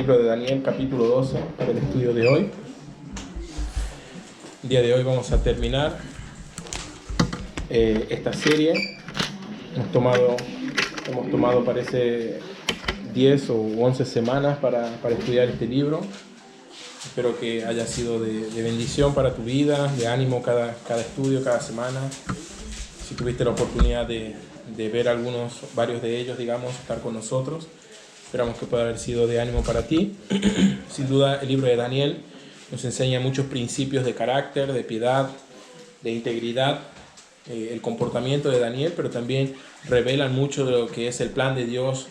libro de Daniel, capítulo 12, para el estudio de hoy. El día de hoy vamos a terminar esta serie. Hemos tomado parece 10 o 11 semanas para estudiar este libro. Espero que haya sido de bendición para tu vida, de ánimo cada estudio, cada semana. Si tuviste la oportunidad de ver varios de ellos, estar con nosotros, esperamos que pueda haber sido de ánimo para ti. Sin duda, el libro de Daniel nos enseña muchos principios de carácter, de piedad, de integridad, el comportamiento de Daniel, pero también revelan mucho de lo que es el plan de Dios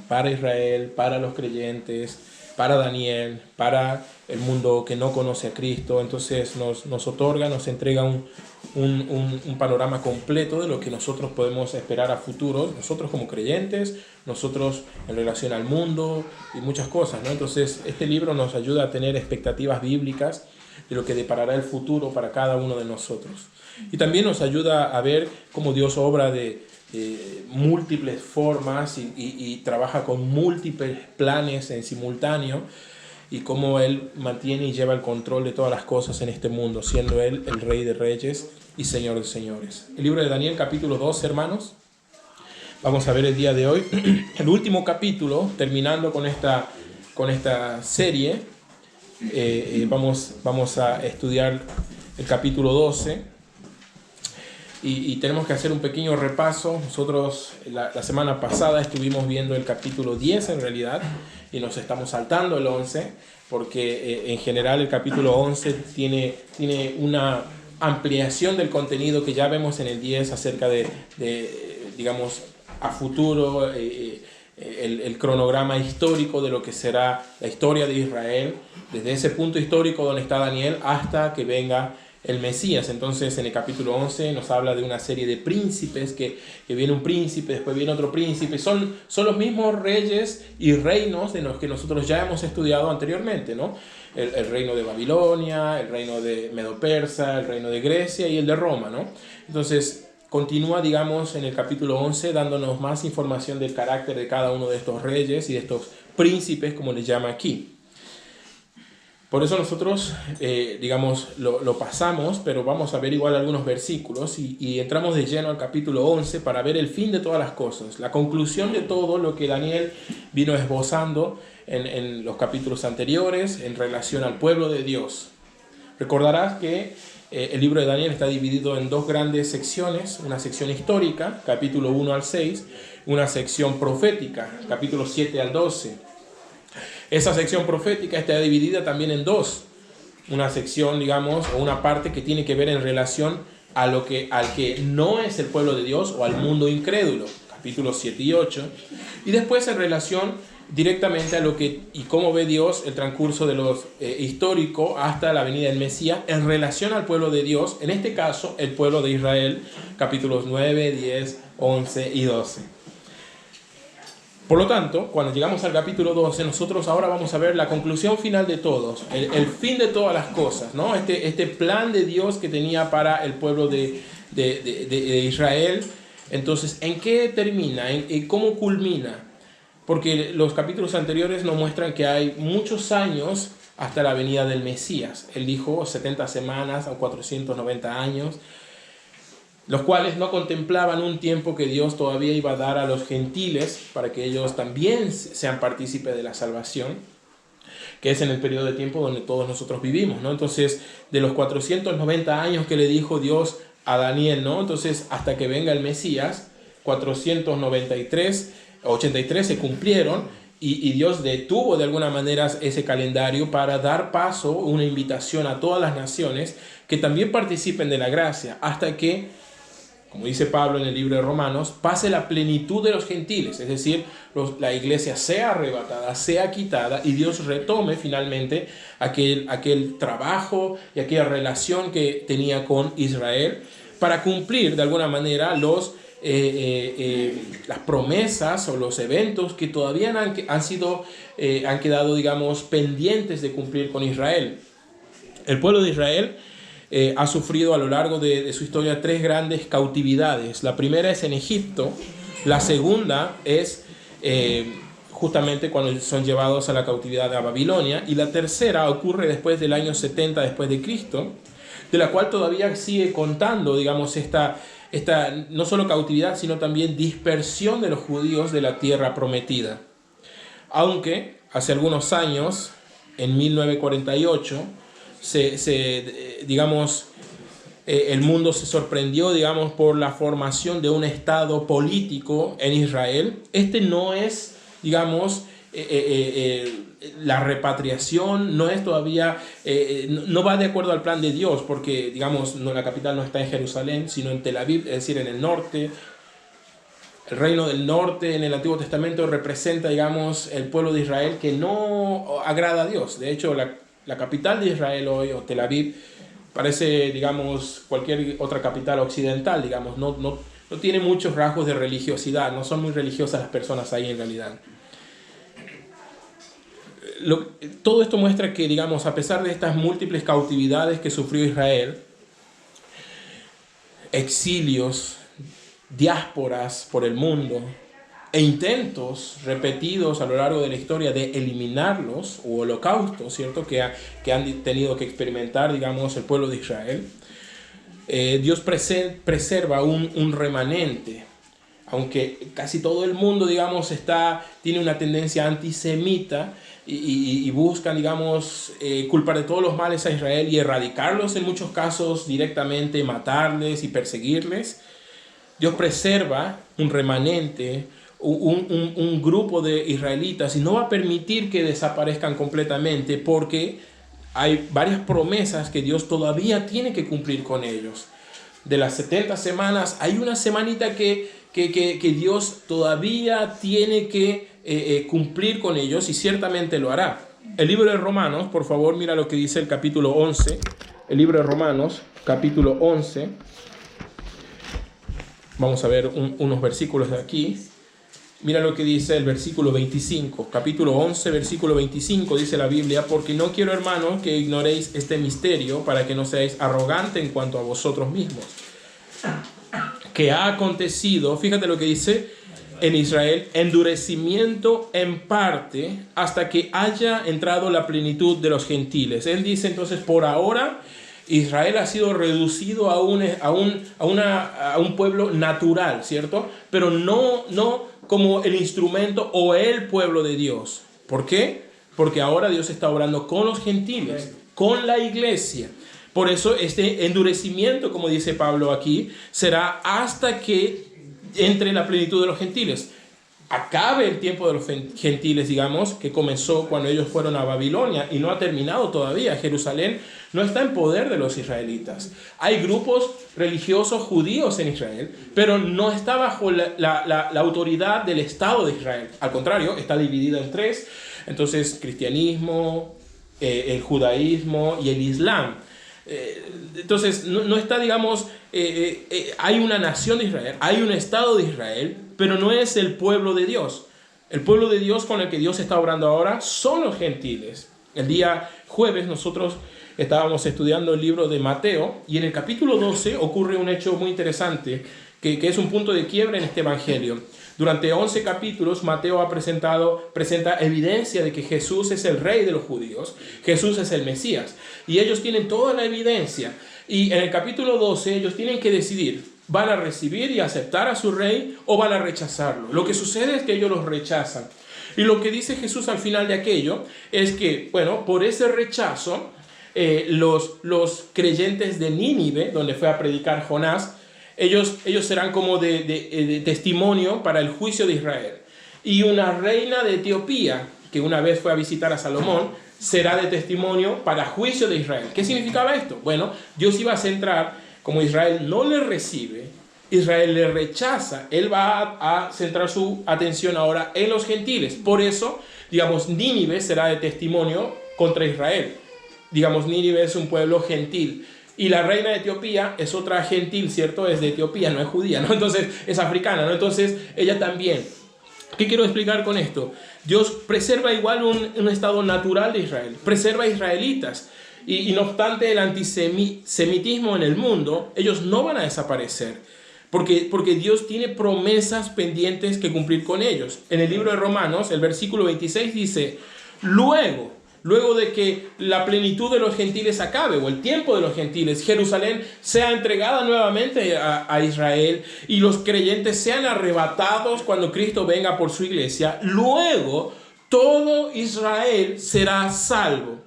para Israel, para los creyentes, para Daniel, para el mundo que no conoce a Cristo. Entonces nos entrega un panorama completo de lo que nosotros podemos esperar a futuro, nosotros como creyentes, nosotros en relación al mundo y muchas cosas, ¿no? Entonces este libro nos ayuda a tener expectativas bíblicas de lo que deparará el futuro para cada uno de nosotros. Y también nos ayuda a ver cómo Dios obra de múltiples formas y trabaja con múltiples planes en simultáneo, y cómo Él mantiene y lleva el control de todas las cosas en este mundo, siendo Él el Rey de Reyes y Señor de Señores. El libro de Daniel, capítulo 12, hermanos. Vamos a ver el día de hoy el último capítulo, terminando con esta serie. Vamos a estudiar el capítulo 12. Y tenemos que hacer un pequeño repaso. Nosotros la semana pasada estuvimos viendo el capítulo 10 en realidad, y nos estamos saltando el 11, porque en general el capítulo 11 tiene una ampliación del contenido que ya vemos en el 10 acerca de a futuro, el cronograma histórico de lo que será la historia de Israel, desde ese punto histórico donde está Daniel hasta que venga el Mesías. Entonces en el capítulo 11 nos habla de una serie de príncipes, que viene un príncipe, después viene otro príncipe. Son los mismos reyes y reinos de los que nosotros ya hemos estudiado anteriormente, ¿no? El reino de Babilonia, el reino de Medo-Persa, el reino de Grecia y el de Roma, ¿no? Entonces continúa, en el capítulo 11 dándonos más información del carácter de cada uno de estos reyes y de estos príncipes, como les llama aquí. Por eso nosotros, lo pasamos, pero vamos a ver igual algunos versículos y entramos de lleno al capítulo 11 para ver el fin de todas las cosas, la conclusión de todo lo que Daniel vino esbozando en los capítulos anteriores en relación al pueblo de Dios. Recordarás que el libro de Daniel está dividido en dos grandes secciones: una sección histórica, capítulo 1 al 6, una sección profética, capítulo 7 al 12. Esa sección profética está dividida también en dos. Una sección, o una parte que tiene que ver en relación al que no es el pueblo de Dios o al mundo incrédulo, capítulos 7 y 8. Y después en relación directamente a lo que y cómo ve Dios el transcurso de los histórico hasta la venida del Mesías en relación al pueblo de Dios, en este caso el pueblo de Israel, capítulos 9, 10, 11 y 12. Por lo tanto, cuando llegamos al capítulo 12, nosotros ahora vamos a ver la conclusión final de todos, el fin de todas las cosas, ¿no? Este plan de Dios que tenía para el pueblo de Israel. Entonces, ¿en qué termina? ¿En cómo culmina? Porque los capítulos anteriores nos muestran que hay muchos años hasta la venida del Mesías. Él dijo 70 semanas o 490 años. Los cuales no contemplaban un tiempo que Dios todavía iba a dar a los gentiles para que ellos también sean partícipes de la salvación, que es en el periodo de tiempo donde todos nosotros vivimos, ¿no? Entonces, de los 490 años que le dijo Dios a Daniel, ¿no? Entonces, hasta que venga el Mesías, 83 se cumplieron, y Dios detuvo de alguna manera ese calendario para dar paso, una invitación a todas las naciones que también participen de la gracia, hasta que, como dice Pablo en el libro de Romanos, pase la plenitud de los gentiles, es decir, la iglesia sea arrebatada, sea quitada, y Dios retome finalmente aquel trabajo y aquella relación que tenía con Israel para cumplir de alguna manera las promesas o los eventos que todavía han quedado, pendientes de cumplir con Israel. El pueblo de Israel ha sufrido a lo largo de su historia 3 grandes cautividades. La primera es en Egipto, la segunda es justamente cuando son llevados a la cautividad a Babilonia, y la tercera ocurre después del año 70 después de Cristo, de la cual todavía sigue contando, digamos, esta no solo cautividad, sino también dispersión de los judíos de la tierra prometida. Aunque hace algunos años, en 1948, el mundo se sorprendió, digamos, por la formación de un estado político en Israel. Este no es, digamos, la repatriación, no es todavía, no va de acuerdo al plan de Dios, porque, digamos, la capital no está en Jerusalén, sino en Tel Aviv, es decir, en el norte. El reino del norte en el Antiguo Testamento representa, digamos, el pueblo de Israel que no agrada a Dios. De hecho, la capital de Israel hoy, o Tel Aviv, parece, digamos, cualquier otra capital occidental, digamos, no tiene muchos rasgos de religiosidad, no son muy religiosas las personas ahí en realidad. Todo esto muestra que, digamos, a pesar de estas múltiples cautividades que sufrió Israel, exilios, diásporas por el mundo e intentos repetidos a lo largo de la historia de eliminarlos, o holocaustos, ¿cierto?, que han tenido que experimentar, digamos, el pueblo de Israel, Dios preserva un remanente, aunque casi todo el mundo, digamos, tiene una tendencia antisemita y buscan, digamos, culpar de todos los males a Israel y erradicarlos en muchos casos directamente, matarles y perseguirles. Dios preserva un remanente, un grupo de israelitas, y no va a permitir que desaparezcan completamente, porque hay varias promesas que Dios todavía tiene que cumplir con ellos. De las 70 semanas, hay una semanita que Dios todavía tiene que cumplir con ellos, y ciertamente lo hará. El libro de Romanos, por favor, mira lo que dice el capítulo 11. El libro de Romanos, capítulo 11. Vamos a ver unos versículos de aquí. Mira lo que dice el versículo 25. Capítulo 11, versículo 25, dice la Biblia: porque no quiero, hermanos, que ignoréis este misterio, para que no seáis arrogantes en cuanto a vosotros mismos. Que ha acontecido, fíjate lo que dice, en Israel, endurecimiento en parte, hasta que haya entrado la plenitud de los gentiles. Él dice entonces, por ahora, Israel ha sido reducido a un pueblo natural, ¿cierto? Pero no como el instrumento o el pueblo de Dios. ¿Por qué? Porque ahora Dios está obrando con los gentiles, con la iglesia. Por eso este endurecimiento, como dice Pablo aquí, será hasta que entre la plenitud de los gentiles. Acabe el tiempo de los gentiles, digamos, que comenzó cuando ellos fueron a Babilonia y no ha terminado todavía. Jerusalén no está en poder de los israelitas. Hay grupos religiosos judíos en Israel, pero no está bajo la autoridad del Estado de Israel. Al contrario, está dividida en tres. Entonces, cristianismo, el judaísmo y el islam. Entonces, no está, digamos, hay una nación de Israel, hay un Estado de Israel, pero no es el pueblo de Dios. El pueblo de Dios con el que Dios está obrando ahora son los gentiles. El día jueves nosotros estábamos estudiando el libro de Mateo, y en el capítulo 12 ocurre un hecho muy interesante, que es un punto de quiebre en este evangelio. Durante 11 capítulos, Mateo presenta evidencia de que Jesús es el rey de los judíos, Jesús es el Mesías, y ellos tienen toda la evidencia. Y en el capítulo 12 ellos tienen que decidir: ¿van a recibir y aceptar a su rey o van a rechazarlo? Lo que sucede es que ellos los rechazan. Y lo que dice Jesús al final de aquello es que, bueno, por ese rechazo, los creyentes de Nínive, donde fue a predicar Jonás, ellos serán como de testimonio para el juicio de Israel. Y una reina de Etiopía, que una vez fue a visitar a Salomón, será de testimonio para juicio de Israel. ¿Qué significaba esto? Bueno, Dios iba a centrar, como Israel no le recibe, Israel le rechaza, él va a centrar su atención ahora en los gentiles. Por eso, digamos, Nínive será de testimonio contra Israel. Digamos, Nínive es un pueblo gentil. Y la reina de Etiopía es otra gentil, ¿cierto? Es de Etiopía, no es judía, ¿no? Entonces es africana, ¿no? Entonces ella también. ¿Qué quiero explicar con esto? Dios preserva igual un estado natural de Israel, preserva israelitas. Y no obstante el antisemitismo en el mundo, ellos no van a desaparecer. Porque Dios tiene promesas pendientes que cumplir con ellos. En el libro de Romanos, el versículo 26 dice, luego de que la plenitud de los gentiles acabe, o el tiempo de los gentiles, Jerusalén sea entregada nuevamente a Israel y los creyentes sean arrebatados cuando Cristo venga por su iglesia, luego todo Israel será salvo.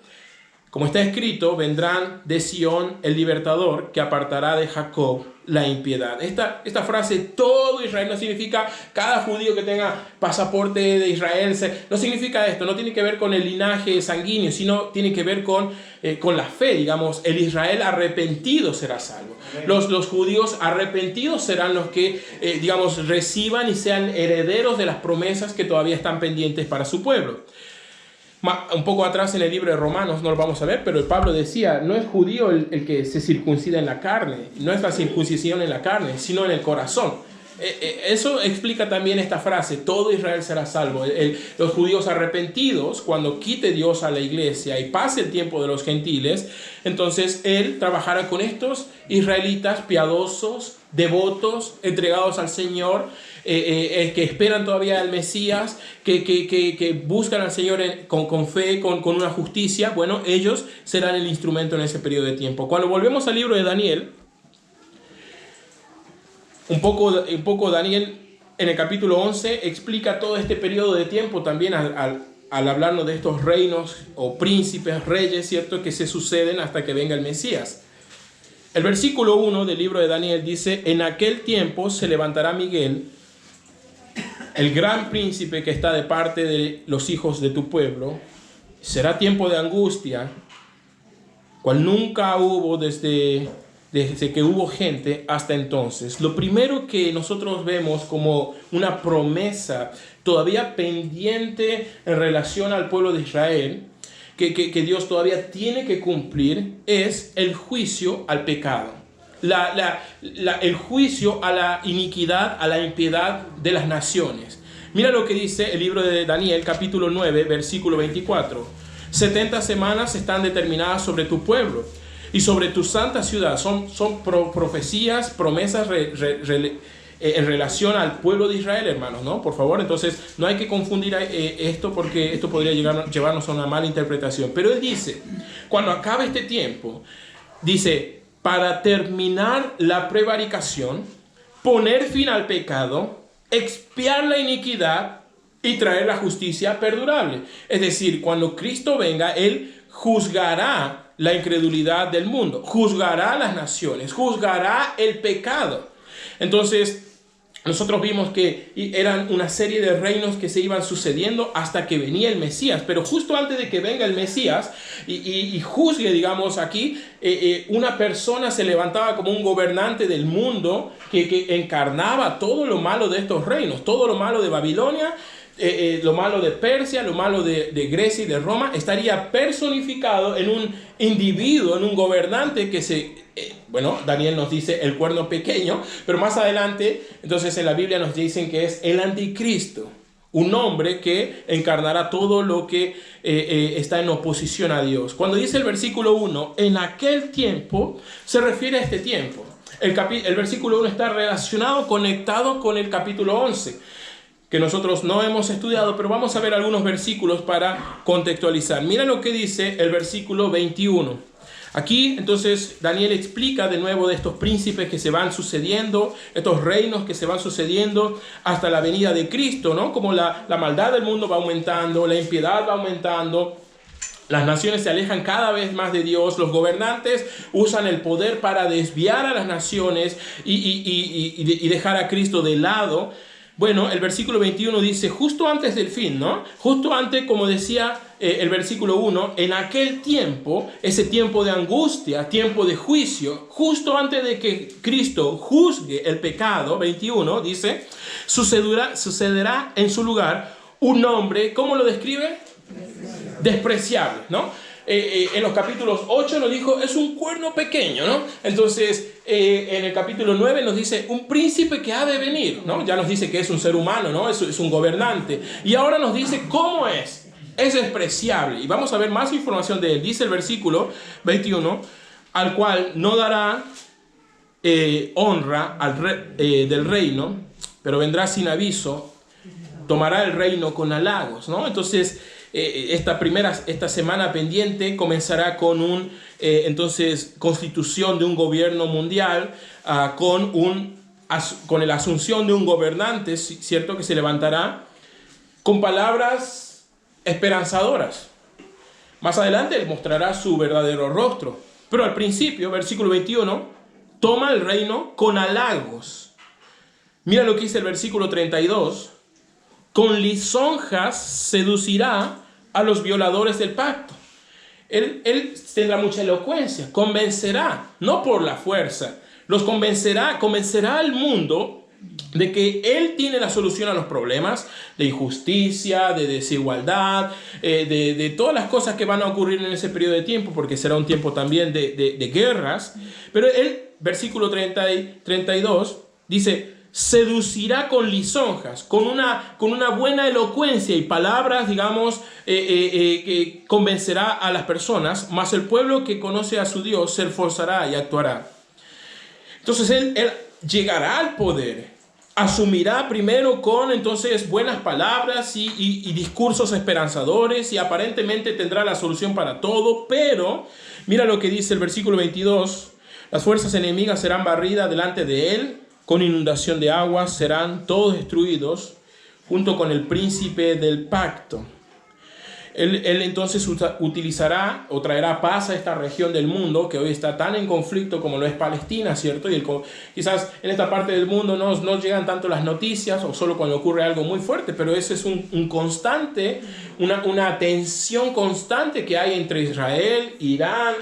Como está escrito, vendrán de Sión el libertador que apartará de Jacob la impiedad. Esta frase, todo Israel, no significa cada judío que tenga pasaporte de Israel. No significa esto, no tiene que ver con el linaje sanguíneo, sino tiene que ver con la fe, digamos. El Israel arrepentido será salvo. Los judíos arrepentidos serán los que, reciban y sean herederos de las promesas que todavía están pendientes para su pueblo. Un poco atrás en el libro de Romanos, no lo vamos a ver, pero Pablo decía, no es judío el que se circuncida en la carne, no es la circuncisión en la carne, sino en el corazón. Eso explica también esta frase, todo Israel será salvo. Los judíos arrepentidos, cuando quite Dios a la iglesia y pase el tiempo de los gentiles, entonces Él trabajará con estos israelitas piadosos, devotos, entregados al Señor, que esperan todavía al Mesías, que buscan al Señor con fe, con una justicia. Bueno, ellos serán el instrumento en ese periodo de tiempo. Cuando volvemos al libro de Daniel, un poco Daniel en el capítulo 11 explica todo este periodo de tiempo también al hablarnos de estos reinos o príncipes, reyes, ¿cierto?, que se suceden hasta que venga el Mesías. El versículo 1 del libro de Daniel dice, en aquel tiempo se levantará Miguel, el gran príncipe que está de parte de los hijos de tu pueblo. Será tiempo de angustia, cual nunca hubo desde que hubo gente hasta entonces. Lo primero que nosotros vemos como una promesa todavía pendiente en relación al pueblo de Israel, que Dios todavía tiene que cumplir, es el juicio al pecado. El juicio a la iniquidad, a la impiedad de las naciones. Mira lo que dice el libro de Daniel, capítulo 9, versículo 24. 70 semanas están determinadas sobre tu pueblo y sobre tu santa ciudad. Son profecías, promesas en relación al pueblo de Israel, hermanos, ¿no? Por favor, entonces no hay que confundir esto, porque esto podría llevarnos a una mala interpretación. Pero él dice, cuando acabe este tiempo, dice, para terminar la prevaricación, poner fin al pecado, expiar la iniquidad y traer la justicia perdurable. Es decir, cuando Cristo venga, Él juzgará la incredulidad del mundo, juzgará las naciones, juzgará el pecado. Entonces, nosotros vimos que eran una serie de reinos que se iban sucediendo hasta que venía el Mesías. Pero justo antes de que venga el Mesías y juzgue, digamos aquí, una persona se levantaba como un gobernante del mundo que encarnaba todo lo malo de estos reinos, todo lo malo de Babilonia, lo malo de Persia, lo malo de Grecia y de Roma, estaría personificado en un individuo, en un gobernante que Daniel nos dice el cuerno pequeño, pero más adelante, entonces en la Biblia nos dicen que es el anticristo, un hombre que encarnará todo lo que está en oposición a Dios. Cuando dice el versículo 1, en aquel tiempo, se refiere a este tiempo. El versículo 1 está relacionado, conectado con el capítulo 11, que nosotros no hemos estudiado, pero vamos a ver algunos versículos para contextualizar. Mira lo que dice el versículo 21. Aquí, entonces, Daniel explica de nuevo de estos príncipes que se van sucediendo, estos reinos que se van sucediendo hasta la venida de Cristo, ¿no? Como la maldad del mundo va aumentando, la impiedad va aumentando, las naciones se alejan cada vez más de Dios, los gobernantes usan el poder para desviar a las naciones y dejar a Cristo de lado. Bueno, el versículo 21 dice, justo antes del fin, ¿no? Justo antes, como decía el versículo 1, en aquel tiempo, ese tiempo de angustia, tiempo de juicio, justo antes de que Cristo juzgue el pecado, 21, dice, sucederá en su lugar un hombre, ¿cómo lo describe? Despreciable, ¿no? En los capítulos 8 nos dijo, es un cuerno pequeño, ¿no? Entonces, en el capítulo 9 nos dice, un príncipe que ha de venir, ¿no? Ya nos dice que es un ser humano, ¿no? Es un gobernante. Y ahora nos dice cómo es. Es despreciable. Y vamos a ver más información de él. Dice el versículo 21, al cual no dará honra del reino, pero vendrá sin aviso, tomará el reino con halagos, ¿no? Entonces, esta semana pendiente comenzará con constitución de un gobierno mundial, con la asunción de un gobernante, ¿cierto?, que se levantará con palabras esperanzadoras. Más adelante él mostrará su verdadero rostro, pero al principio, versículo 21, toma el reino con halagos. Mira lo que dice el versículo 32. Con lisonjas seducirá a los violadores del pacto. Él tendrá mucha elocuencia, convencerá, no por la fuerza, los convencerá al mundo de que Él tiene la solución a los problemas de injusticia, de desigualdad, de todas las cosas que van a ocurrir en ese periodo de tiempo, porque será un tiempo también de guerras. Pero él, versículo 32, dice, seducirá con lisonjas, con una buena elocuencia y palabras, digamos, que convencerá a las personas, mas el pueblo que conoce a su Dios se esforzará y actuará. Entonces él llegará al poder, asumirá primero con entonces buenas palabras y discursos esperanzadores, y aparentemente tendrá la solución para todo, pero mira lo que dice el versículo 22, las fuerzas enemigas serán barridas delante de él, con inundación de aguas serán todos destruidos, junto con el príncipe del pacto. Él entonces utilizará o traerá paz a esta región del mundo que hoy está tan en conflicto como lo es Palestina, ¿cierto? Y quizás en esta parte del mundo no llegan tanto las noticias o solo cuando ocurre algo muy fuerte, pero ese es una tensión constante que hay entre Israel, Irán,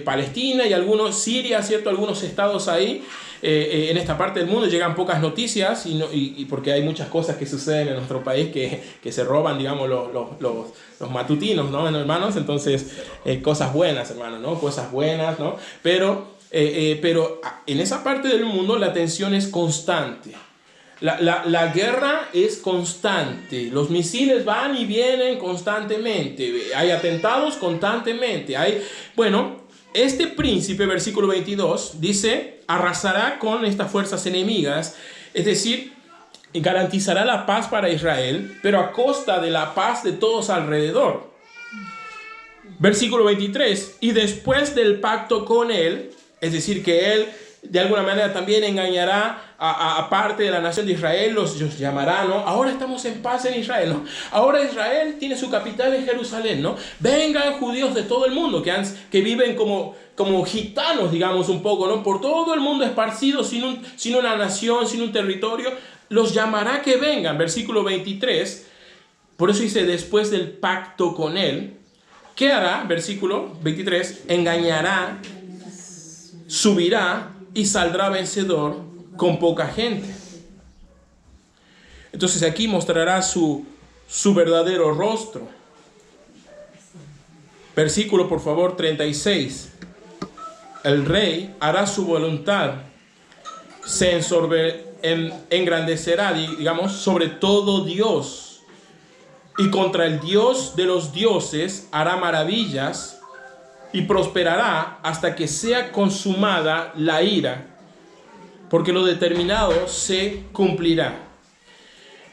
Palestina y Siria, ¿cierto? Algunos estados ahí. En esta parte del mundo llegan pocas noticias y porque hay muchas cosas que suceden en nuestro país que se roban, digamos, los matutinos, ¿no, hermanos? Entonces, cosas buenas, hermanos, ¿no? Cosas buenas, ¿no? Pero en esa parte del mundo la tensión es constante. La guerra es constante. Los misiles van y vienen constantemente. Hay atentados constantemente. Este príncipe, versículo 22, dice, arrasará con estas fuerzas enemigas, es decir, garantizará la paz para Israel, pero a costa de la paz de todos alrededor. Versículo 23, y después del pacto con él, es decir, que él de alguna manera también engañará a parte de la nación de Israel, los llamará, ¿no? Ahora estamos en paz en Israel, ¿no? Ahora Israel tiene su capital en Jerusalén, ¿no? Vengan judíos de todo el mundo que viven como gitanos, digamos, un poco, ¿no? Por todo el mundo esparcidos, sin una nación, sin un territorio. Los llamará que vengan, versículo 23. Por eso dice, después del pacto con él, ¿qué hará? Versículo 23, engañará, subirá y saldrá vencedor con poca gente. Entonces aquí mostrará su verdadero rostro. Versículo, por favor, 36. El rey hará su voluntad, se engrandecerá, digamos, sobre todo Dios, y contra el Dios de los dioses hará maravillas, y prosperará hasta que sea consumada la ira, porque lo determinado se cumplirá.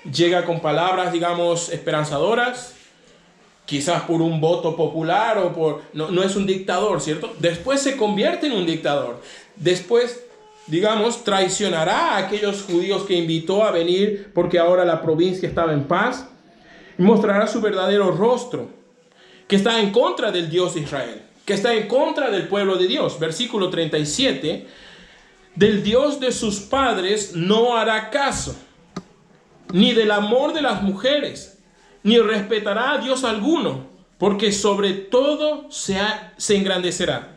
Llega con palabras, digamos, esperanzadoras, quizás por un voto popular o no es un dictador, ¿cierto? Después se convierte en un dictador. Después, digamos, traicionará a aquellos judíos que invitó a venir porque ahora la provincia estaba en paz. Y mostrará su verdadero rostro, que está en contra del Dios de Israel, que está en contra del pueblo de Dios. Versículo 37, del Dios de sus padres no hará caso, ni del amor de las mujeres, ni respetará a Dios alguno, porque sobre todo se engrandecerá.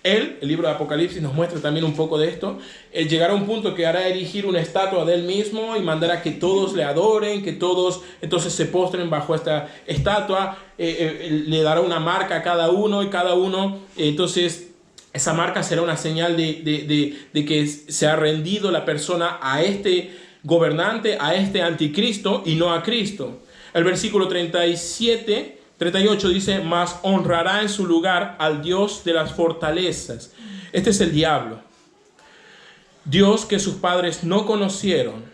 El libro de Apocalipsis nos muestra también un poco de esto. Él llegará a un punto que hará erigir una estatua de él mismo y mandará que todos le adoren, que todos entonces se postren bajo esta estatua. Le dará una marca a cada uno y cada uno, entonces esa marca será una señal de que se ha rendido la persona a este gobernante, a este anticristo y no a Cristo. El versículo 38 dice, mas honrará en su lugar al Dios de las fortalezas. Este es el diablo. Dios que sus padres no conocieron,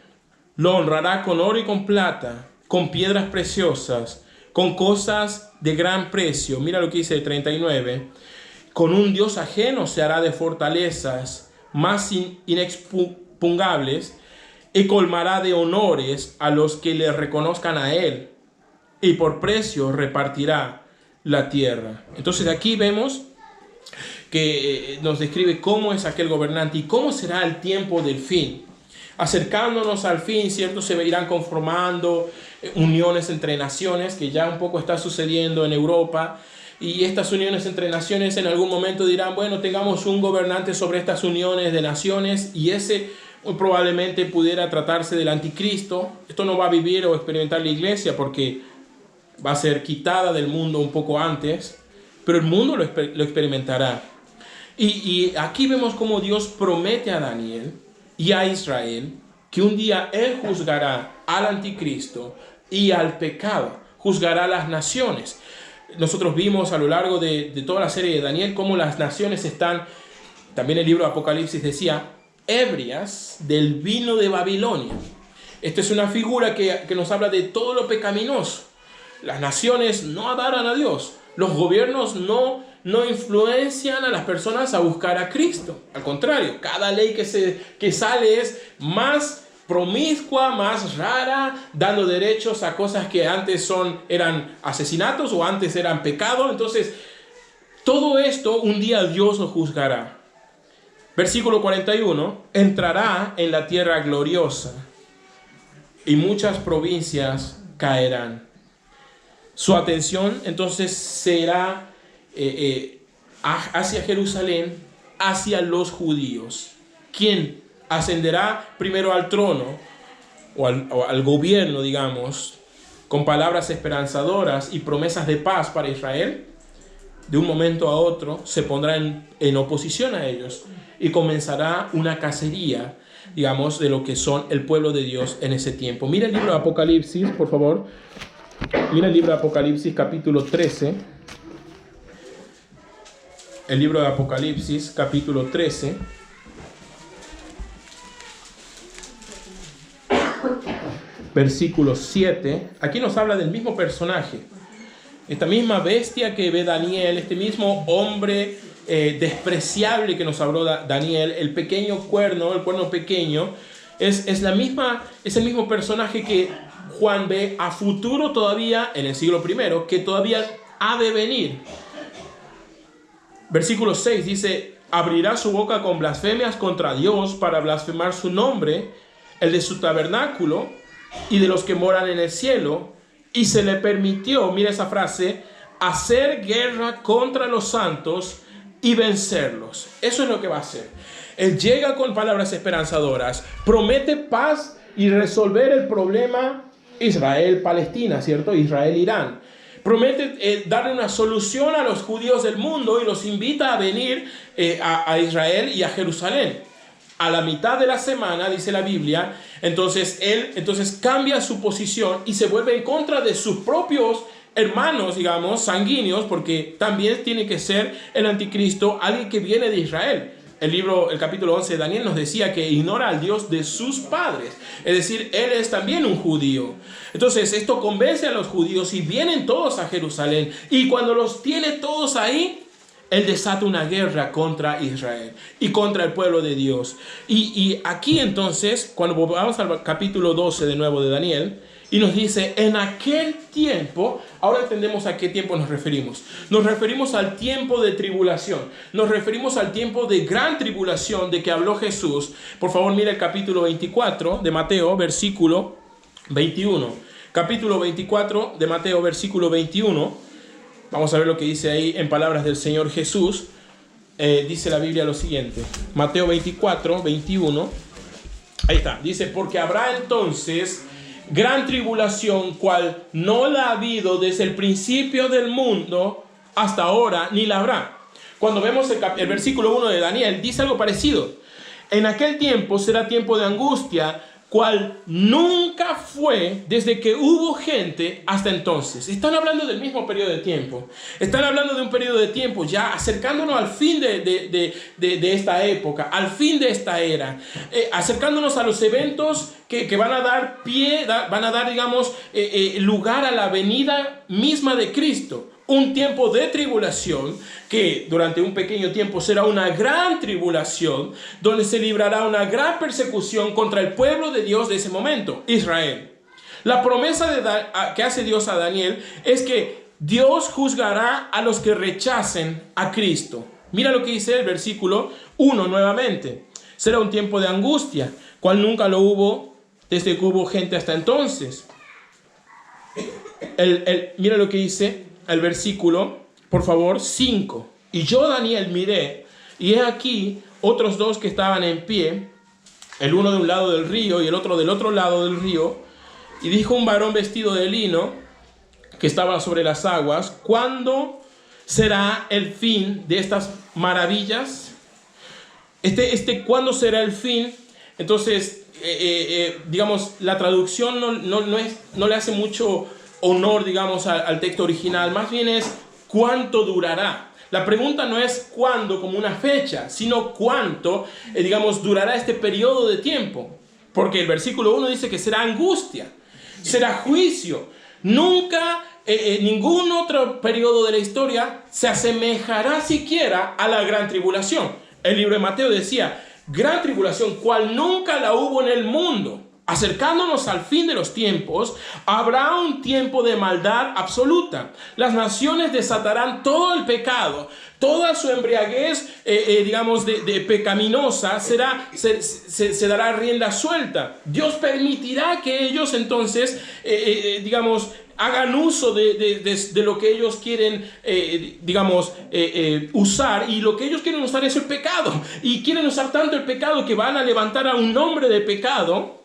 lo honrará con oro y con plata, con piedras preciosas, con cosas de gran precio. Mira lo que dice el 39. Con un Dios ajeno se hará de fortalezas más inexpugnables y colmará de honores a los que le reconozcan a él, y por precio repartirá la tierra. Entonces aquí vemos que nos describe cómo es aquel gobernante y cómo será el tiempo del fin. Acercándonos al fin, ¿cierto? Se irán conformando uniones entre naciones, que ya un poco está sucediendo en Europa. Y estas uniones entre naciones en algún momento dirán, bueno, tengamos un gobernante sobre estas uniones de naciones, y ese probablemente pudiera tratarse del anticristo. Esto no va a vivir o experimentar la iglesia porque va a ser quitada del mundo un poco antes, pero el mundo lo experimentará. Y aquí vemos cómo Dios promete a Daniel y a Israel que un día Él juzgará al anticristo y al pecado, juzgará a las naciones. Nosotros vimos a lo largo de toda la serie de Daniel cómo las naciones están, también el libro de Apocalipsis decía, ebrias del vino de Babilonia. Esta es una figura que nos habla de todo lo pecaminoso. Las naciones no adoran a Dios. Los gobiernos no influencian a las personas a buscar a Cristo. Al contrario, cada ley que sale es más promiscua, más rara, dando derechos a cosas que antes eran asesinatos o antes eran pecado. Entonces, todo esto un día Dios lo juzgará. Versículo 41, entrará en la tierra gloriosa y muchas provincias caerán. Su atención entonces será hacia Jerusalén, hacia los judíos. ¿Quién ascenderá primero al trono o al gobierno, digamos, con palabras esperanzadoras y promesas de paz para Israel? De un momento a otro se pondrá en oposición a ellos y comenzará una cacería, digamos, de lo que son el pueblo de Dios en ese tiempo. Mira el libro de Apocalipsis, por favor. Mira el libro de Apocalipsis, capítulo 13. El libro de Apocalipsis, capítulo 13. Versículo 7. Aquí nos habla del mismo personaje. Esta misma bestia que ve Daniel, este mismo hombre despreciable que nos habló Daniel, el pequeño cuerno, el cuerno pequeño, es el mismo personaje que Juan ve a futuro todavía en el siglo I, que todavía ha de venir. Versículo 6 dice, abrirá su boca con blasfemias contra Dios para blasfemar su nombre, el de su tabernáculo y de los que moran en el cielo, y se le permitió, mira esa frase, hacer guerra contra los santos y vencerlos. Eso es lo que va a hacer. Él llega con palabras esperanzadoras, promete paz y resolver el problema Israel-Palestina, ¿cierto? Israel-Irán. Promete darle una solución a los judíos del mundo y los invita a venir a Israel y a Jerusalén. A la mitad de la semana, dice la Biblia, entonces él cambia su posición y se vuelve en contra de sus propios hermanos, digamos, sanguíneos, porque también tiene que ser el anticristo alguien que viene de Israel. El capítulo 11 de Daniel nos decía que ignora al Dios de sus padres. Es decir, él es también un judío. Entonces, esto convence a los judíos y vienen todos a Jerusalén. Y cuando los tiene todos ahí, él desata una guerra contra Israel y contra el pueblo de Dios. Y aquí entonces, cuando vamos al capítulo 12 de nuevo de Daniel, y nos dice, en aquel tiempo, ahora entendemos a qué tiempo nos referimos. Nos referimos al tiempo de tribulación. Nos referimos al tiempo de gran tribulación de que habló Jesús. Por favor, mira el capítulo 24 de Mateo, versículo 21. Capítulo 24 de Mateo, versículo 21. Vamos a ver lo que dice ahí en palabras del Señor Jesús. Dice la Biblia lo siguiente. Mateo 24, 21. Ahí está. Dice, porque habrá entonces gran tribulación, cual no la ha habido desde el principio del mundo hasta ahora, ni la habrá. Cuando vemos el versículo 1 de Daniel, dice algo parecido. En aquel tiempo será tiempo de angustia, cual nunca fue desde que hubo gente hasta entonces. Están hablando del mismo periodo de tiempo. Están hablando de un periodo de tiempo ya acercándonos al fin de esta época, al fin de esta era, acercándonos a los eventos que van a dar pie, van a dar, digamos, lugar a la venida misma de Cristo. Un tiempo de tribulación que durante un pequeño tiempo será una gran tribulación, donde se librará una gran persecución contra el pueblo de Dios de ese momento, Israel. La promesa que hace Dios a Daniel es que Dios juzgará a los que rechacen a Cristo. Mira lo que dice el versículo 1 nuevamente. Será un tiempo de angustia, cual nunca lo hubo desde que hubo gente hasta entonces. Mira lo que dice el versículo, por favor, 5. Y yo, Daniel, miré, y he aquí otros dos que estaban en pie, el uno de un lado del río y el otro del otro lado del río. Y dijo un varón vestido de lino, que estaba sobre las aguas: ¿cuándo será el fin de estas maravillas? ¿Cuándo será el fin? Entonces, digamos, la traducción no le hace mucho honor, digamos, al texto original. Más bien es cuánto durará. La pregunta no es cuándo como una fecha, sino cuánto, digamos, durará este periodo de tiempo. Porque el versículo 1 dice que será angustia, será juicio. Nunca ningún otro periodo de la historia se asemejará siquiera a la gran tribulación. El libro de Mateo decía: gran tribulación, cual nunca la hubo en el mundo. Acercándonos al fin de los tiempos, habrá un tiempo de maldad absoluta. Las naciones desatarán todo el pecado, toda su embriaguez, digamos, de pecaminosa, se dará rienda suelta. Dios permitirá que ellos entonces, digamos, hagan uso de lo que ellos quieren, digamos, usar. Y lo que ellos quieren usar es el pecado. Y quieren usar tanto el pecado que van a levantar a un hombre de pecado,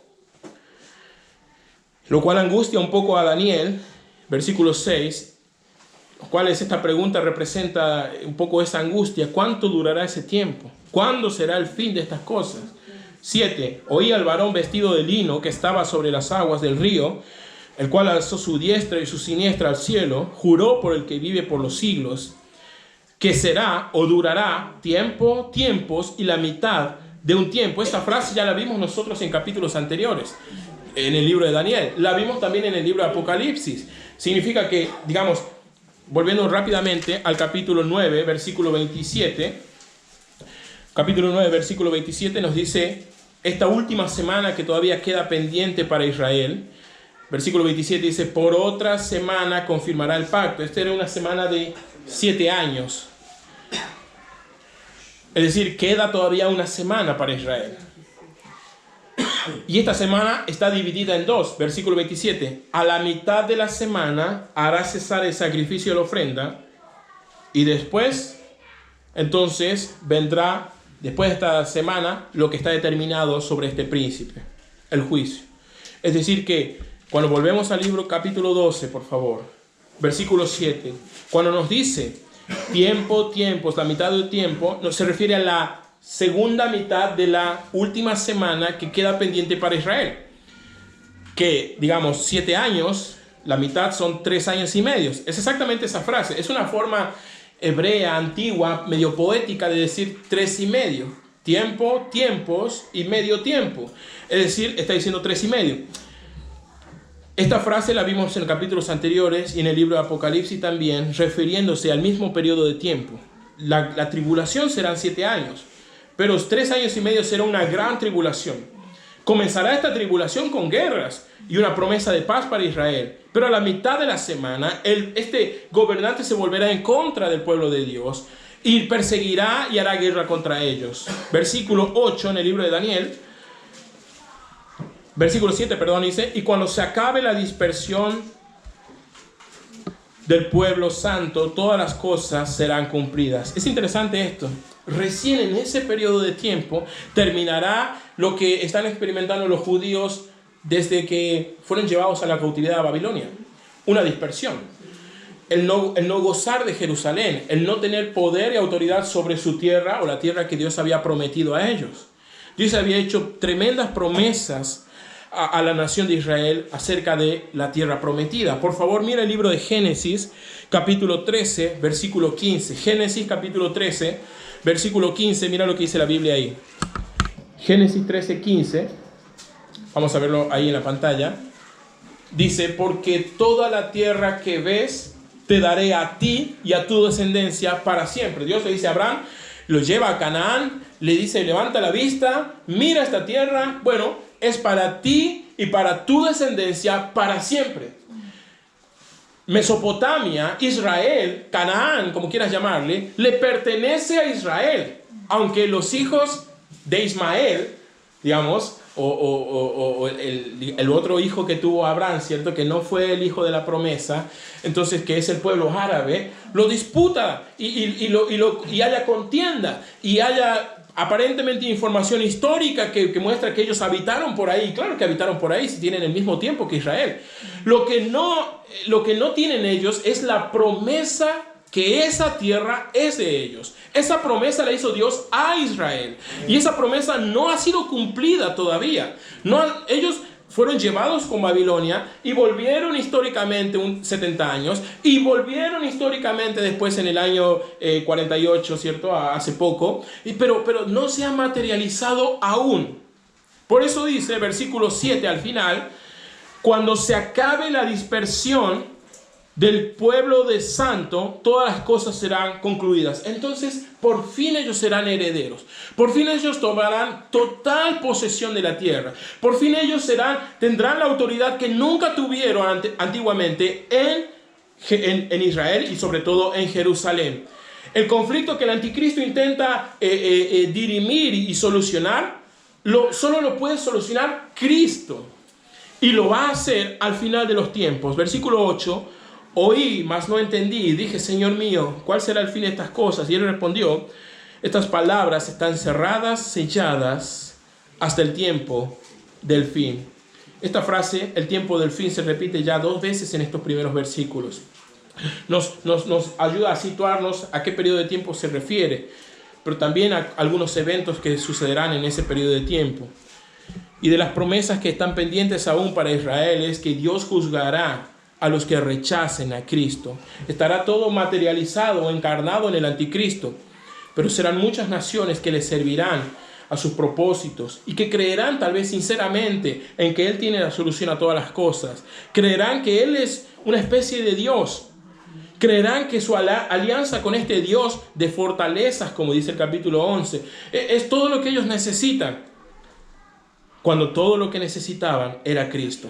lo cual angustia un poco a Daniel. Versículo 6, ¿cuál es esta pregunta? Representa un poco esa angustia. ¿Cuánto durará ese tiempo? ¿Cuándo será el fin de estas cosas? 7, oí al varón vestido de lino que estaba sobre las aguas del río, el cual alzó su diestra y su siniestra al cielo, juró por el que vive por los siglos, que será o durará tiempo, tiempos y la mitad de un tiempo. Esta frase ya la vimos nosotros en capítulos anteriores, en el libro de Daniel. La vimos también en el libro de Apocalipsis. Significa que, digamos, volviendo rápidamente al capítulo 9, versículo 27. Capítulo 9, versículo 27 nos dice esta última semana que todavía queda pendiente para Israel. Versículo 27 dice: por otra semana confirmará el pacto. Esta era una semana de 7 años. Es decir, queda todavía una semana para Israel. Y esta semana está dividida en dos. Versículo 27. A la mitad de la semana hará cesar el sacrificio de la ofrenda. Y después, entonces, vendrá, después de esta semana, lo que está determinado sobre este príncipe, el juicio. Es decir que, cuando volvemos al libro capítulo 12, por favor, versículo 7, cuando nos dice tiempo, tiempos, la mitad del tiempo, no se refiere a la segunda mitad de la última semana que queda pendiente para Israel. Que, digamos, 7 años, la mitad son 3 años y medio. Es exactamente esa frase. Es una forma hebrea, antigua, medio poética de decir 3 y medio. Tiempo, tiempos y medio tiempo. Es decir, está diciendo 3 y medio. Esta frase la vimos en capítulos anteriores y en el libro de Apocalipsis también, refiriéndose al mismo periodo de tiempo. La tribulación serán 7 años. Pero 3 años y medio será una gran tribulación. Comenzará esta tribulación con guerras y una promesa de paz para Israel. Pero a la mitad de la semana, este gobernante se volverá en contra del pueblo de Dios y perseguirá y hará guerra contra ellos. Versículo 8 en el libro de Daniel. Versículo 7, perdón, dice: y cuando se acabe la dispersión del pueblo santo, todas las cosas serán cumplidas. Es interesante esto. Recién en ese periodo de tiempo terminará lo que están experimentando los judíos desde que fueron llevados a la cautividad a Babilonia. Una dispersión. El no gozar de Jerusalén. El no tener poder y autoridad sobre su tierra o la tierra que Dios había prometido a ellos. Dios había hecho tremendas promesas a la nación de Israel acerca de la tierra prometida. Por favor, mira el libro de Génesis, capítulo 13, versículo 15. Génesis, capítulo 13, versículo 15. Mira lo que dice la Biblia ahí. Génesis 13, 15. Vamos a verlo ahí en la pantalla. Dice, porque toda la tierra que ves te daré a ti y a tu descendencia para siempre. Dios le dice a Abraham, lo lleva a Canaán, le dice, levanta la vista, mira esta tierra. Bueno, es para ti y para tu descendencia para siempre. Mesopotamia, Israel, Canaán, como quieras llamarle, le pertenece a Israel. Aunque los hijos de Ismael, digamos, o el otro hijo que tuvo Abraham, ¿cierto? Que no fue el hijo de la promesa, entonces que es el pueblo árabe, lo disputa y haya contienda y haya aparentemente información histórica que muestra que ellos habitaron por ahí. Claro que habitaron por ahí si tienen el mismo tiempo que Israel. Lo que no tienen ellos es la promesa que esa tierra es de ellos. Esa promesa la hizo Dios a Israel. Y esa promesa no ha sido cumplida todavía. Ellos fueron llevados con Babilonia y volvieron históricamente 70 años. Y volvieron históricamente después en el año 48, ¿cierto? Hace poco. Pero no se ha materializado aún. Por eso dice, versículo 7 al final, cuando se acabe la dispersión del pueblo de santo, todas las cosas serán concluidas. Entonces, por fin ellos serán herederos. Por fin ellos tomarán total posesión de la tierra. Por fin ellos tendrán la autoridad que nunca tuvieron antiguamente en Israel y sobre todo en Jerusalén. El conflicto que el anticristo intenta dirimir y solucionar, solo lo puede solucionar Cristo. Y lo va a hacer al final de los tiempos. Versículo 8. Oí, mas no entendí, y dije, Señor mío, ¿cuál será el fin de estas cosas? Y él respondió, estas palabras están cerradas, selladas, hasta el tiempo del fin. Esta frase, el tiempo del fin, se repite ya 2 veces en estos primeros versículos. Nos ayuda a situarnos a qué periodo de tiempo se refiere, pero también a algunos eventos que sucederán en ese periodo de tiempo. Y de las promesas que están pendientes aún para Israel es que Dios juzgará a los que rechacen a Cristo. Estará todo materializado o encarnado en el anticristo, pero serán muchas naciones que le servirán a sus propósitos y que creerán tal vez sinceramente en que Él tiene la solución a todas las cosas. Creerán que Él es una especie de Dios. Creerán que su alianza con este Dios de fortalezas, como dice el capítulo 11, es todo lo que ellos necesitan, cuando todo lo que necesitaban era Cristo.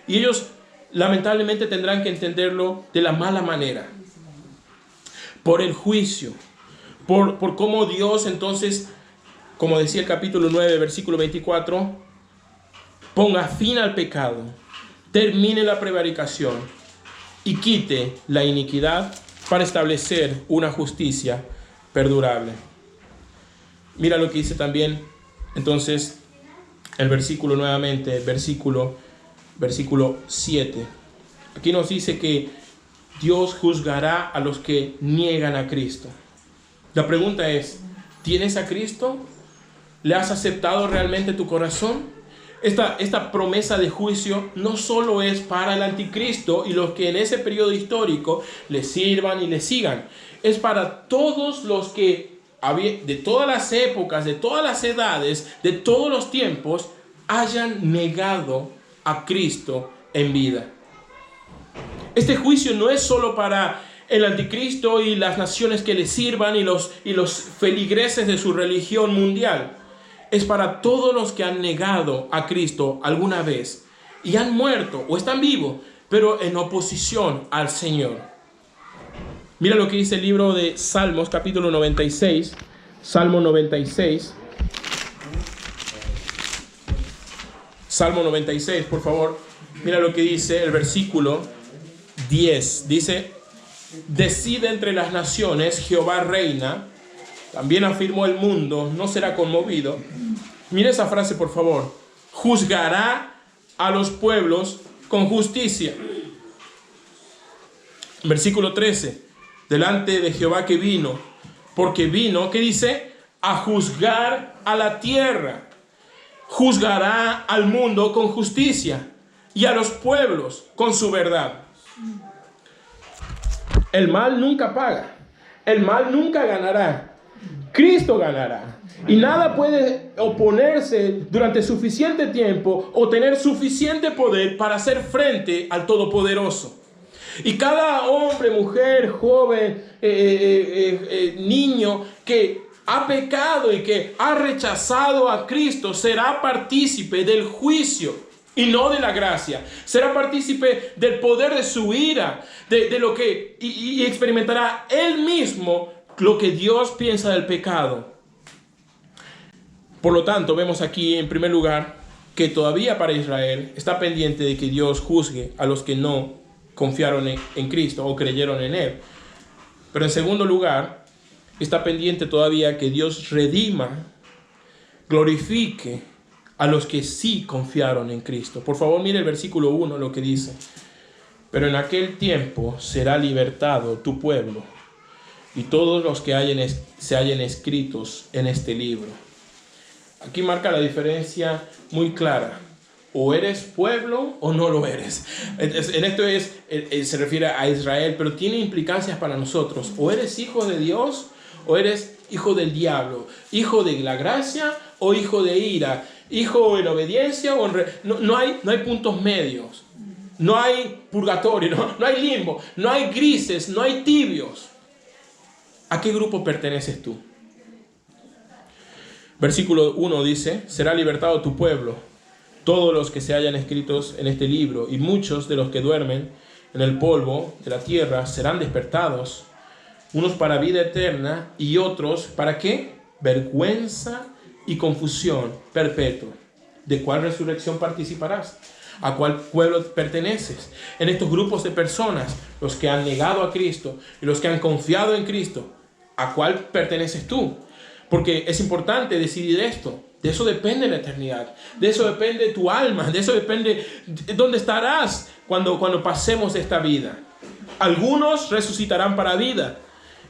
Y ellos lamentablemente tendrán que entenderlo de la mala manera, por el juicio, por cómo Dios entonces, como decía el capítulo 9, versículo 24, ponga fin al pecado, termine la prevaricación y quite la iniquidad para establecer una justicia perdurable. Mira lo que dice también entonces el versículo nuevamente, versículo 7. Aquí nos dice que Dios juzgará a los que niegan a Cristo. La pregunta es, ¿tienes a Cristo? ¿Le has aceptado realmente tu corazón? Esta promesa de juicio no solo es para el anticristo y los que en ese periodo histórico le sirvan y le sigan. Es para todos los que de todas las épocas, de todas las edades, de todos los tiempos, hayan negado a Cristo en vida. Este juicio no es solo para el anticristo y las naciones que le sirvan y los feligreses de su religión mundial. Es para todos los que han negado a Cristo alguna vez y han muerto o están vivos, pero en oposición al Señor. Mira lo que dice el libro de Salmos, capítulo 96, Salmo 96. Salmo 96, por favor. Mira lo que dice el versículo 10. Dice, decide entre las naciones, Jehová reina. También afirmó el mundo, no será conmovido. Mira esa frase, por favor. Juzgará a los pueblos con justicia. Versículo 13. Delante de Jehová que vino, porque vino, ¿qué dice? A juzgar a la tierra. juzgará al mundo con justicia y a los pueblos con su verdad. El mal nunca paga. El mal nunca ganará. Cristo ganará. Y nada puede oponerse durante suficiente tiempo o tener suficiente poder para hacer frente al Todopoderoso. Y cada hombre, mujer, joven, niño que ha pecado y que ha rechazado a Cristo será partícipe del juicio y no de la gracia. Será partícipe del poder de su ira, de lo que y experimentará él mismo lo que Dios piensa del pecado. Por lo tanto, vemos aquí en primer lugar que todavía para Israel está pendiente de que Dios juzgue a los que no confiaron en Cristo o creyeron en Él. Pero en segundo lugar, está pendiente todavía que Dios redima, glorifique a los que sí confiaron en Cristo. Por favor, mire el versículo 1, lo que dice. Pero en aquel tiempo será libertado tu pueblo y todos los que se hallen escritos en este libro. Aquí marca la diferencia muy clara. O eres pueblo o no lo eres. En esto se refiere a Israel, pero tiene implicancias para nosotros. O eres hijo de Dios o eres hijo del diablo. Hijo de la gracia o hijo de ira. Hijo en obediencia o no hay puntos medios. No hay purgatorio, no hay limbo, no hay grises, no hay tibios. ¿A qué grupo perteneces tú? Versículo 1 dice, será libertado tu pueblo, todos los que se hayan escritos en este libro, y muchos de los que duermen en el polvo de la tierra serán despertados, unos para vida eterna y otros para ¿qué? Vergüenza y confusión perpetua. ¿De cuál resurrección participarás? ¿A cuál pueblo perteneces? En estos grupos de personas, los que han negado a Cristo y los que han confiado en Cristo, ¿a cuál perteneces tú? Porque es importante decidir esto. De eso depende la eternidad. De eso depende tu alma. De eso depende de dónde estarás cuando pasemos esta vida. Algunos resucitarán para vida.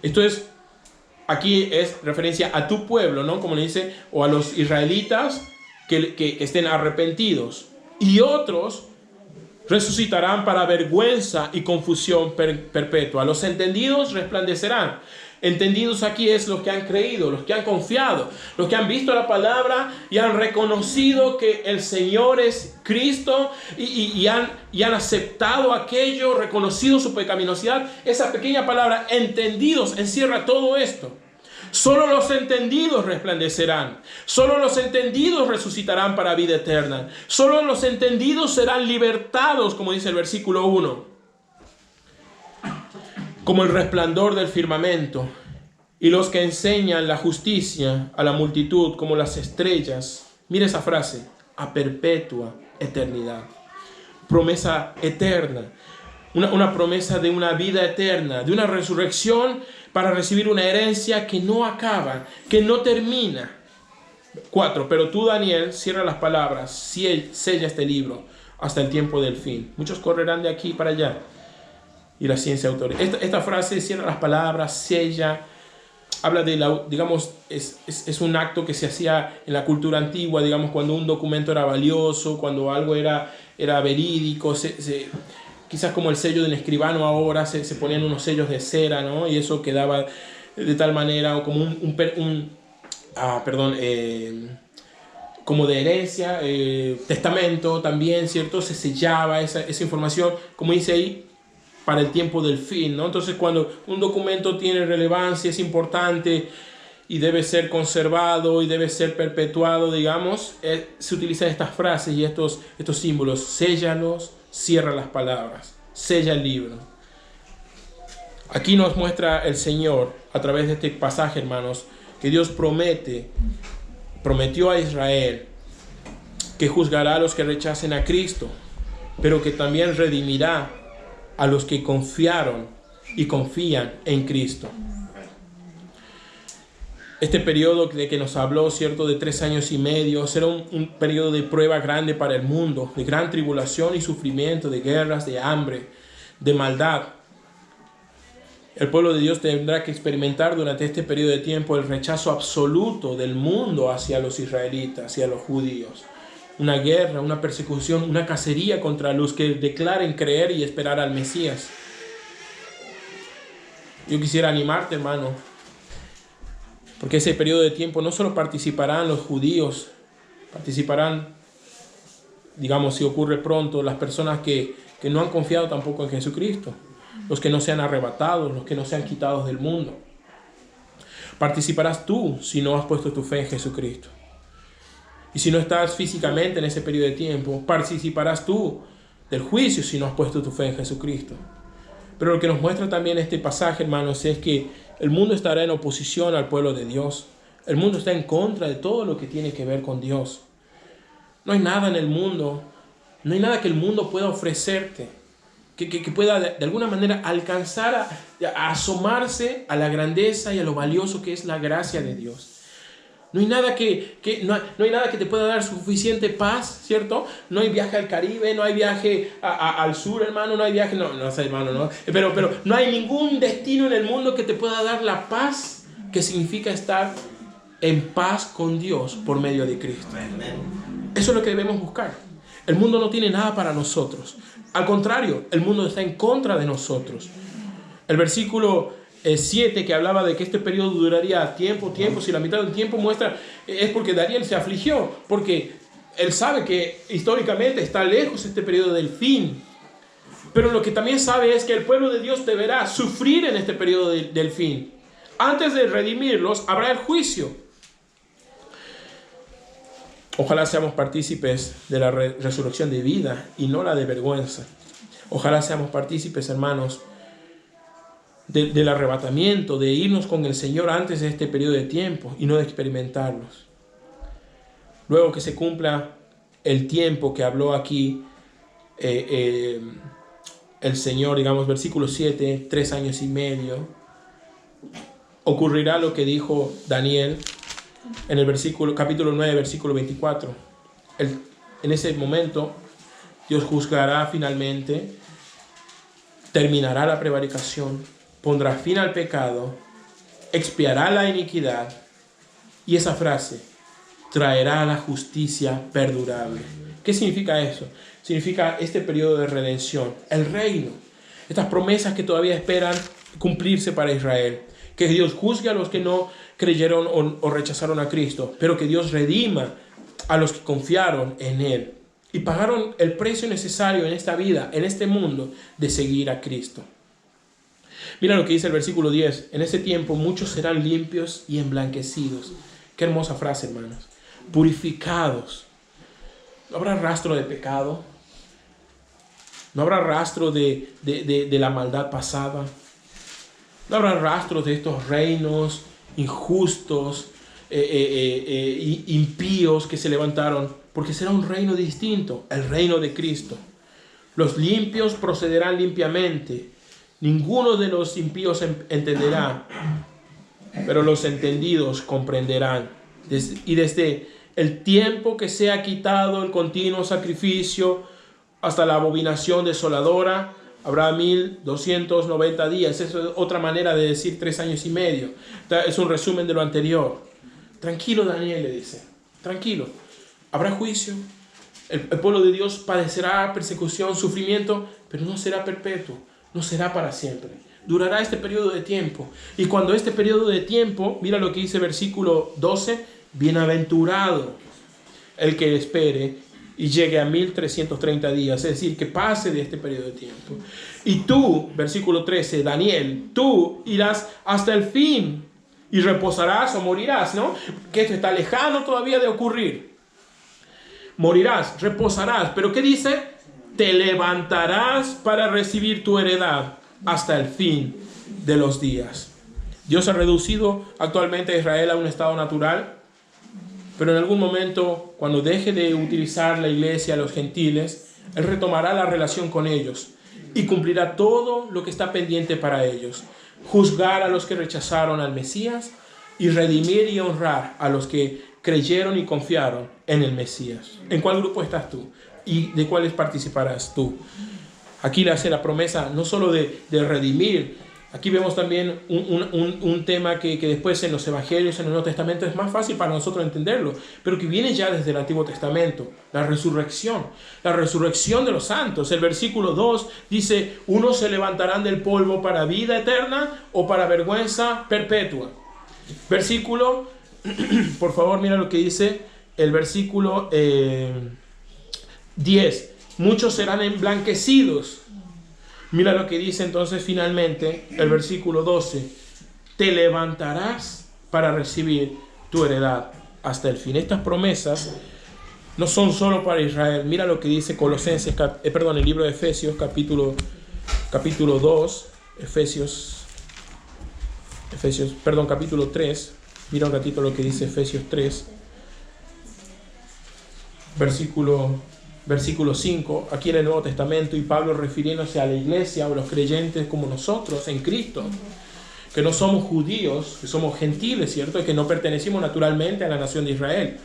Esto es, aquí es referencia a tu pueblo, ¿no? Como le dice, o a los israelitas que estén arrepentidos. Y otros resucitarán para vergüenza y confusión perpetua. Los entendidos resplandecerán. Entendidos aquí es los que han creído, los que han confiado, los que han visto la palabra y han reconocido que el Señor es Cristo y han aceptado aquello, reconocido su pecaminosidad. Esa pequeña palabra, entendidos, encierra todo esto. Solo los entendidos resplandecerán. Solo los entendidos resucitarán para vida eterna. Solo los entendidos serán libertados, como dice el versículo 1. Como el resplandor del firmamento, y los que enseñan la justicia a la multitud como las estrellas. Mira esa frase, a perpetua eternidad. Promesa eterna, una promesa de una vida eterna, de una resurrección para recibir una herencia que no acaba, que no termina. 4. Pero tú, Daniel, cierra las palabras, sella este libro hasta el tiempo del fin. Muchos correrán de aquí para allá. Y la ciencia autorizada. Esta frase cierra las palabras, sella, habla de digamos, es un acto que se hacía en la cultura antigua, digamos, cuando un documento era valioso, cuando algo era verídico, quizás como el sello de un escribano ahora, se ponían unos sellos de cera, ¿no? Y eso quedaba de tal manera, o como como de herencia, testamento también, ¿cierto? Se sellaba esa información, como dice ahí, para el tiempo del fin, ¿no? Entonces, cuando un documento tiene relevancia, es importante y debe ser conservado y debe ser perpetuado, digamos, se utilizan estas frases y estos símbolos. Séllalos, cierra las palabras, sella el libro. Aquí nos muestra el Señor, a través de este pasaje, hermanos, que Dios prometió a Israel que juzgará a los que rechacen a Cristo, pero que también redimirá a los que confiaron y confían en Cristo. Este periodo de que nos habló, ¿cierto?, de 3 años y medio, será un periodo de prueba grande para el mundo, de gran tribulación y sufrimiento, de guerras, de hambre, de maldad. El pueblo de Dios tendrá que experimentar durante este periodo de tiempo el rechazo absoluto del mundo hacia los israelitas, hacia los judíos. Una guerra, una persecución, una cacería contra los que declaren creer y esperar al Mesías. Yo quisiera animarte, hermano, porque ese periodo de tiempo no solo participarán los judíos, participarán, digamos, si ocurre pronto, las personas que no han confiado tampoco en Jesucristo, los que no sean arrebatados, los que no sean quitados del mundo. Participarás tú si no has puesto tu fe en Jesucristo. Y si no estás físicamente en ese periodo de tiempo, participarás tú del juicio si no has puesto tu fe en Jesucristo. Pero lo que nos muestra también este pasaje, hermanos, es que el mundo estará en oposición al pueblo de Dios. El mundo está en contra de todo lo que tiene que ver con Dios. No hay nada en el mundo, no hay nada que el mundo pueda ofrecerte, que pueda de alguna manera alcanzar a asomarse a la grandeza y a lo valioso que es la gracia de Dios. No hay nada no hay nada que te pueda dar suficiente paz, ¿cierto? No hay viaje al Caribe, no hay viaje al sur, hermano, no hay viaje, no sé, hermano, no. Pero no hay ningún destino en el mundo que te pueda dar la paz que significa estar en paz con Dios por medio de Cristo. Eso es lo que debemos buscar. El mundo no tiene nada para nosotros. Al contrario, el mundo está en contra de nosotros. El versículo 7 que hablaba de que este periodo duraría tiempo, si la mitad del tiempo muestra, es porque Daniel se afligió, porque él sabe que históricamente está lejos este periodo del fin. Pero lo que también sabe es que el pueblo de Dios deberá sufrir en este periodo del fin. Antes de redimirlos, habrá el juicio. Ojalá seamos partícipes de la resurrección de vida y no la de vergüenza. Ojalá seamos partícipes, hermanos, del arrebatamiento, de irnos con el Señor antes de este periodo de tiempo y no de experimentarlos. Luego que se cumpla el tiempo que habló aquí el Señor, digamos, versículo 7, 3 años y medio, ocurrirá lo que dijo Daniel en el capítulo 9, versículo 24. En ese momento, Dios juzgará finalmente, terminará la prevaricación, pondrá fin al pecado, expiará la iniquidad, y esa frase, traerá la justicia perdurable. ¿Qué significa eso? Significa este periodo de redención, el reino, estas promesas que todavía esperan cumplirse para Israel, que Dios juzgue a los que no creyeron o rechazaron a Cristo, pero que Dios redima a los que confiaron en Él y pagaron el precio necesario en esta vida, en este mundo, de seguir a Cristo. Mira lo que dice el versículo 10. En ese tiempo muchos serán limpios y emblanquecidos. Qué hermosa frase, hermanos. Purificados. No habrá rastro de pecado. No habrá rastro de la maldad pasada. No habrá rastro de estos reinos injustos, impíos que se levantaron, porque será un reino distinto, el reino de Cristo. Los limpios procederán limpiamente. Ninguno de los impíos entenderá, pero los entendidos comprenderán. Y desde el tiempo que se ha quitado el continuo sacrificio hasta la abominación desoladora, habrá 1290 días. Eso es otra manera de decir 3 años y medio. Es un resumen de lo anterior. Tranquilo, Daniel le dice. Tranquilo. Habrá juicio. El pueblo de Dios padecerá persecución, sufrimiento, pero no será perpetuo. No será para siempre. Durará este periodo de tiempo. Y cuando este periodo de tiempo, mira lo que dice versículo 12, bienaventurado el que espere y llegue a 1330 días, es decir, que pase de este periodo de tiempo. Y tú, versículo 13, Daniel, tú irás hasta el fin y reposarás o morirás, ¿no? Que esto está lejano todavía de ocurrir. Morirás, reposarás, pero ¿qué dice? Te levantarás para recibir tu heredad hasta el fin de los días. Dios ha reducido actualmente a Israel a un estado natural, pero en algún momento, cuando deje de utilizar la iglesia a los gentiles, Él retomará la relación con ellos y cumplirá todo lo que está pendiente para ellos. Juzgar a los que rechazaron al Mesías y redimir y honrar a los que creyeron y confiaron en el Mesías. ¿En cuál grupo estás tú? ¿Y de cuáles participarás tú? Aquí le hace la promesa no solo de redimir Aquí vemos también un tema que después en los evangelios, en el Nuevo Testamento, es más fácil para nosotros entenderlo, pero que viene ya desde el Antiguo Testamento, la resurrección de los santos. El versículo 2 dice, unos se levantarán del polvo para vida eterna o para vergüenza perpetua. Versículo, por favor, mira lo que dice el versículo 10, muchos serán emblanquecidos. Mira lo que dice entonces finalmente el versículo 12. Te levantarás para recibir tu heredad hasta el fin. Estas promesas no son solo para Israel. Mira lo que dice el libro de Efesios, capítulo 2, capítulo 3. Mira un ratito lo que dice Efesios 3, versículo 5, aquí en el Nuevo Testamento, y Pablo refiriéndose a la iglesia o los creyentes como nosotros en Cristo, que no somos judíos, que somos gentiles, ¿cierto? Y que no pertenecimos naturalmente a la nación de Israel.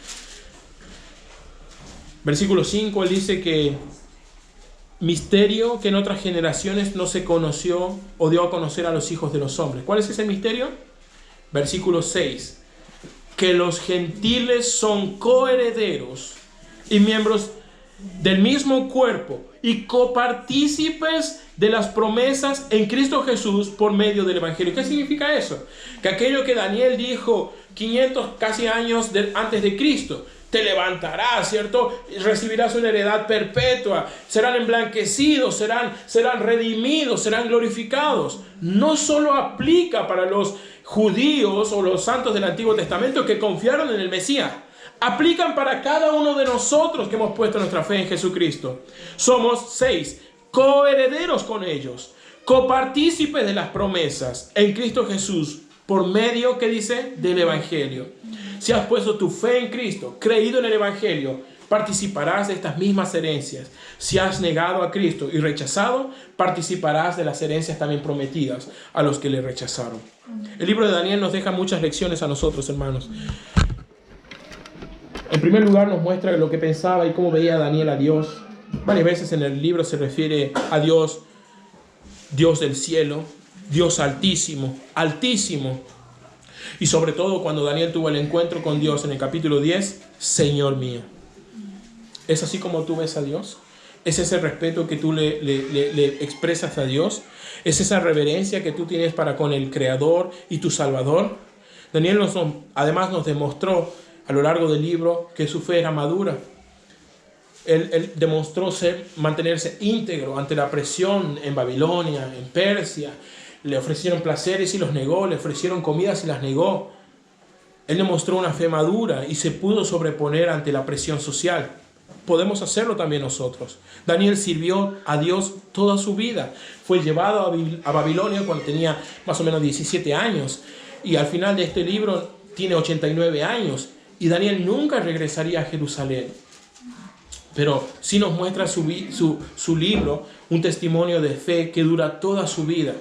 Versículo 5, él dice que misterio que en otras generaciones no se conoció o dio a conocer a los hijos de los hombres. ¿Cuál es ese misterio? Versículo 6, que los gentiles son coherederos y miembros del mismo cuerpo y copartícipes de las promesas en Cristo Jesús por medio del Evangelio. ¿Qué significa eso? Que aquello que Daniel dijo 500 casi años antes de Cristo, te levantarás, ¿cierto? Recibirás una heredad perpetua, serán emblanquecidos, serán redimidos, serán glorificados. No solo aplica para los judíos o los santos del Antiguo Testamento que confiaron en el Mesías. Aplican para cada uno de nosotros que hemos puesto nuestra fe en Jesucristo. Somos 6, coherederos con ellos, copartícipes de las promesas en Cristo Jesús, por medio, ¿qué dice? Del Evangelio. Si has puesto tu fe en Cristo, creído en el Evangelio, participarás de estas mismas herencias. Si has negado a Cristo y rechazado, participarás de las herencias también prometidas a los que le rechazaron. El libro de Daniel nos deja muchas lecciones a nosotros, hermanos. En primer lugar, nos muestra lo que pensaba y cómo veía Daniel a Dios. Varias veces en el libro se refiere a Dios, Dios del cielo, Dios altísimo, altísimo. Y sobre todo cuando Daniel tuvo el encuentro con Dios en el capítulo 10, Señor mío. ¿Es así como tú ves a Dios? ¿Es ese respeto que tú le expresas a Dios? ¿Es esa reverencia que tú tienes para con el Creador y tu Salvador? Daniel además nos demostró a lo largo del libro que su fe era madura. Él demostró mantenerse íntegro ante la presión en Babilonia, en Persia. Le ofrecieron placeres y los negó, le ofrecieron comidas y las negó. Él demostró una fe madura y se pudo sobreponer ante la presión social. Podemos hacerlo también nosotros. Daniel sirvió a Dios toda su vida. Fue llevado a Babilonia cuando tenía más o menos 17 años. Y al final de este libro tiene 89 años. Y Daniel nunca regresaría a Jerusalén. Pero sí nos muestra su libro, un testimonio de fe que dura toda su vida.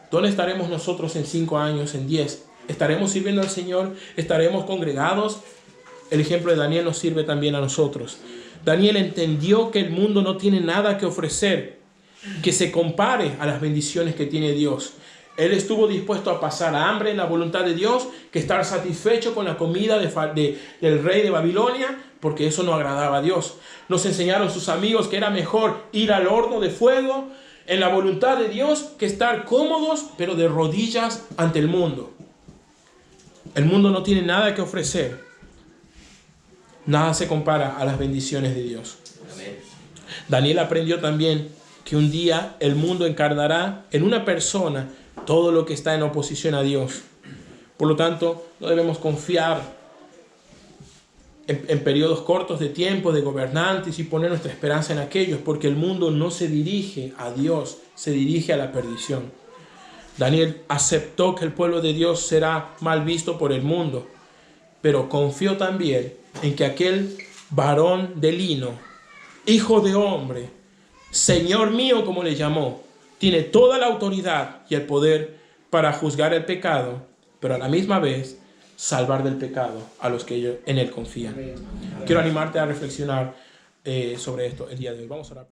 ¿Dónde estaremos nosotros en 5 años, en 10? ¿Estaremos sirviendo al Señor? ¿Estaremos congregados? El ejemplo de Daniel nos sirve también a nosotros. Daniel entendió que el mundo no tiene nada que ofrecer que se compare a las bendiciones que tiene Dios. Él estuvo dispuesto a pasar hambre en la voluntad de Dios que estar satisfecho con la comida del rey de Babilonia, porque eso no agradaba a Dios. Nos enseñaron sus amigos que era mejor ir al horno de fuego en la voluntad de Dios que estar cómodos, pero de rodillas ante el mundo. El mundo no tiene nada que ofrecer. Nada se compara a las bendiciones de Dios. Amén. Daniel aprendió también que un día el mundo encarnará en una persona todo lo que está en oposición a Dios. Por lo tanto, no debemos confiar en periodos cortos de tiempo de gobernantes y poner nuestra esperanza en aquellos, porque el mundo no se dirige a Dios, se dirige a la perdición. Daniel aceptó que el pueblo de Dios será mal visto por el mundo, pero confió también en que aquel varón de lino, hijo de hombre, Señor mío, como le llamó, tiene toda la autoridad y el poder para juzgar el pecado, pero a la misma vez salvar del pecado a los que en él confían. Quiero animarte a reflexionar sobre esto el día de hoy. Vamos a orar.